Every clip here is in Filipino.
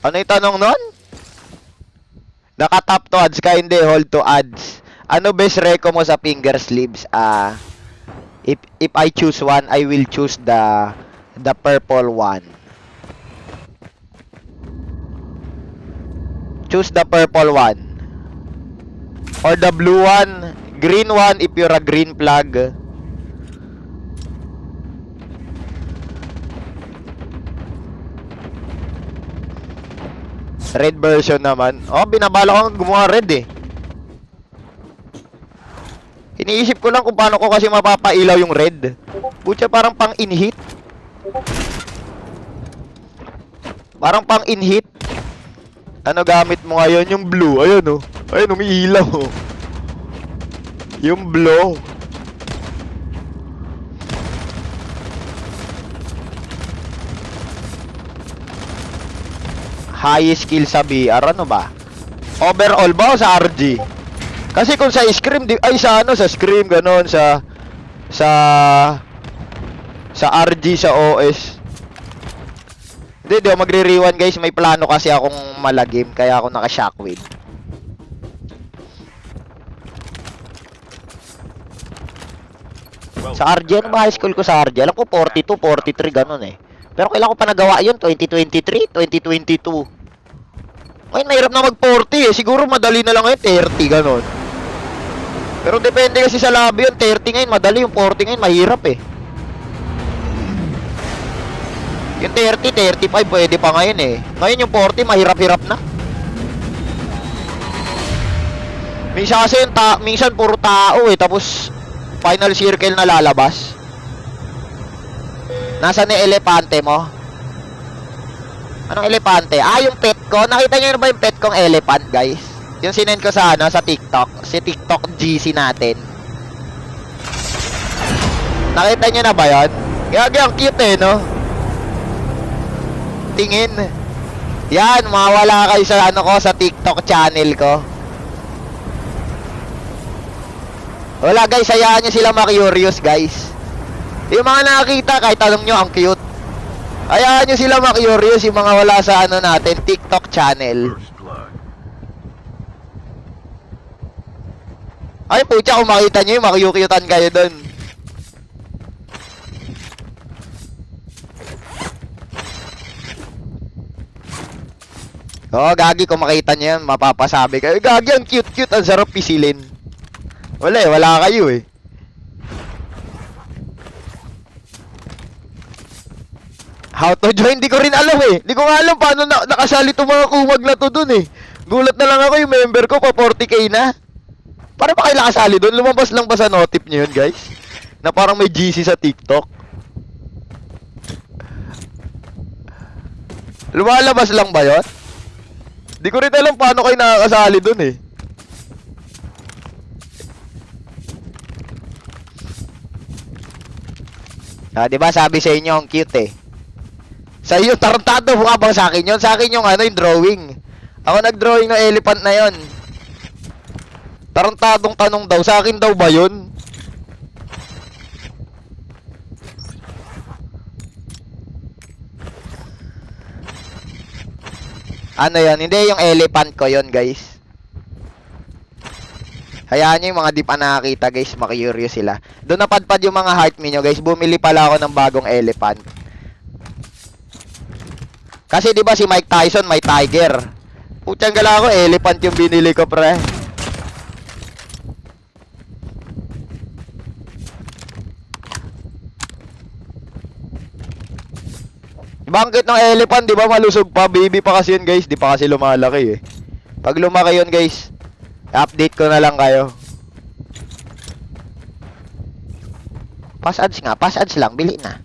Ano yung tanong nun? Naka-tap to ads ka, hindi. Hold to ads. Ano best reco mo sa finger sleeves? If I choose one, I will choose the purple one. Choose the purple one. Or the blue one. Green one if you're a green plug. Red version naman. Oh, binabala ko gumawa red eh. Iniisip ko lang kung paano ko kasi mapapailaw yung red. Butya parang pang in-hit. Parang pang in-hit. Ano gamit mo ngayon? Yung blue. Ayun oh. Ayun, umiilaw oh. Yung blue. High skill sa BR, ano ba? Overall ba o sa RG? Kasi kung sa Scream, ay sa ano, sa Scream, ganon, sa RG, sa OS. Hindi ako magre-rewind guys, may plano kasi akong malagim, kaya ako naka-shockwave. Sa RG, ano ba high school ko sa RG? Alam ko 42, 43, ganon eh. Pero kailan ko pa nagawa yun? 2023, 2022. Ngayon, mahirap na mag-40 eh. Siguro madali na lang ngayon, 30, ganon. Pero depende kasi sa lobby yun. 30 ngayon, madali. Yung 40 ngayon, mahirap eh. Yung 30, 35, pwede pa ngayon eh. Ngayon yung 40, mahirap-hirap na. Minsan kasi minsan puro tao eh. Tapos, final circle na lalabas. Nasaan yung elepante mo? Anong elepante? Ah, yung pet ko. Nakita nyo ba yung pet kong elephant, guys? Yung sinend ko sa ano, sa TikTok. Si TikTok GC natin. Nakita nyo na ba yun? Gagi, ang cute eh, no? Tingin. Yan, mawala kayo sa ano ko, sa TikTok channel ko. Wala guys, hayaan nyo sila ma-curious, guys. Yung mga nakakita, kahit tanong nyo, ang cute. Hayaan nyo sila ma-curious, yung mga wala sa ano natin, TikTok channel. Ay, putya, kung makita nyo yung makyukyutan kayo dun. Oo, gagi, kung makita nyo yan, mapapasabi kayo. Gagi, ang cute-cute, ang sarap pisilin. Wala eh, wala kayo eh. How to join? Di ko rin alam eh. Di ko nga alam paano nakasali itong mga kumag na to dun eh. Gulat na lang ako yung member ko pa 40k na. Paano ba kayo nakasali dun? Lumabas lang ba sa notif nyo yun guys? Na parang may GC sa TikTok. Lumalabas lang ba yun? Di ko rin alam paano kayo nakakasali dun eh. Ah, di ba sabi sa inyo ang cute eh. Sa iyo, tarantado mo ka bang sa akin yun? Sa akin yung ano, yung drawing. Ako nag-drawing ng elephant na yon. Tarantadong tanong daw. Sa akin daw ba yun? Ano yon? Hindi yung elephant ko yon guys. Hayaan nyo yung mga di pa nakakita guys, makurious sila. Doon napadpad yung mga heart me nyo guys. Bumili pala ako ng bagong elephant. Kasi di ba si Mike Tyson may tiger. Putyang gala ako, elephant yung binili ko pre. Bangkit ng elephant, di ba malusog pa? Baby pa kasi yun guys, di pa kasi lumalaki eh. Pag lumaki yun guys, update ko na lang kayo. Pass ads nga, pass ads lang, bili na.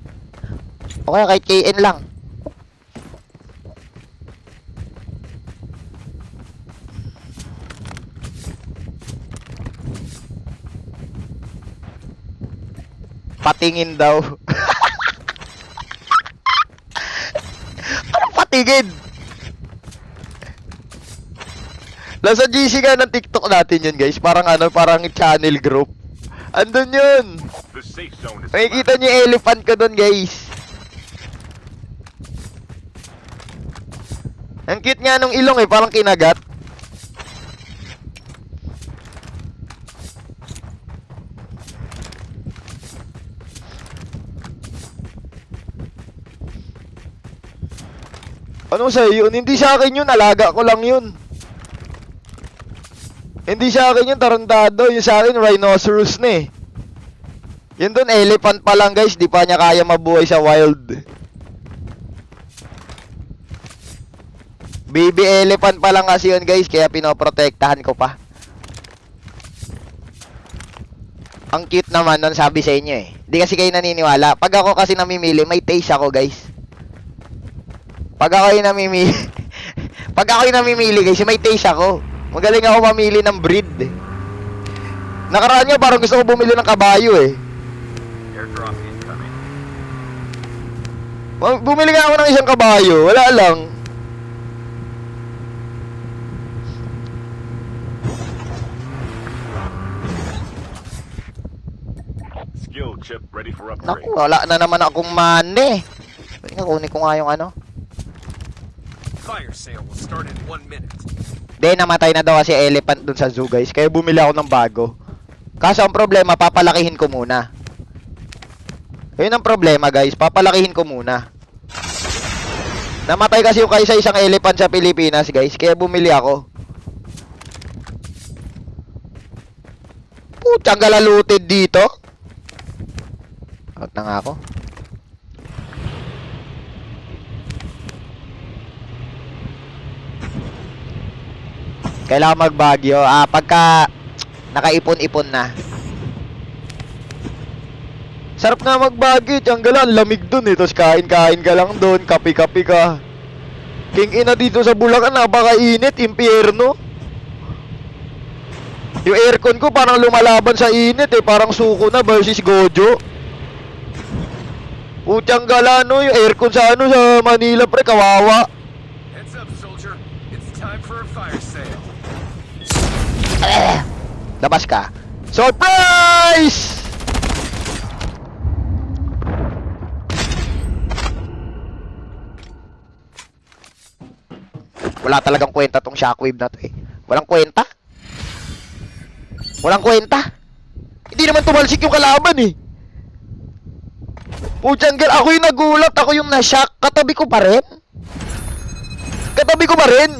Okay, kahit KN lang. Patingin daw. Anong patingin? Nasa GC ka ng TikTok natin yun guys. Parang ano, parang channel group. Andun yun. Makikita niyo yung elephant ko dun guys. Ang cute nga nung ilong eh, parang kinagat. Ano sa yun? Hindi sa akin yun, alaga ko lang yun. Hindi sa akin yun, tarantado. Yung sa akin, rhinoceros na eh. Yun dun, elephant pa lang guys. Di pa niya kaya mabuhay sa wild. Baby elephant pa lang kasi yun guys. Kaya pinoprotektahan ko pa. Ang cute naman nun, sabi sa inyo eh. Di kasi kayo naniniwala. Pag ako kasi namimili, may taste ako guys. Pag ako yung namimili Pag ako yung namimili guys, may taste ako. Magaling ako mamili ng breed. Nakaraan nga parang gusto ko bumili ng kabayo eh. Airdrop incoming. Bumili nga ako ng isang kabayo, wala lang. Skill chip ready for upgrade. Naku, wala na naman akong money. Kunin ko nga yung ano. Fire sale will start in 1 minute. De, namatay na daw kasi elephant dun sa zoo guys. Kaya bumili ako ng bago. Kaso ang problema, papalakihin ko muna. Yun ang problema guys, papalakihin ko muna. Namatay kasi yung kaisa isang elephant sa Pilipinas guys. Kaya bumili ako. Putang galaluted dito. Out na nga ako. Kailangan magbagyo. Pagka nakaipon-ipon na. Sarap nga magbagyo. Tiyanggalan, lamig dun eh. Tapos kain-kain ka lang dun. Kapi-kapi ka. King ina dito sa Bulacan. Napakainit. Impyerno. Yung aircon ko parang lumalaban sa init eh. Parang suko na versus Gojo. Tiyanggalan no. Yung aircon sa ano sa Manila pre. Kawawa. Heads up, soldier. It's time for a fire sale. Labas ka. Surprise! Wala talagang kwenta tong shockwave na to eh. Walang kwenta. Walang kwenta. Hindi naman tumalsik yung kalaban eh. Puchanggal, ako yung nagulat. Ako yung na-shock. Katabi ko pa rin. Katabi ko pa rin.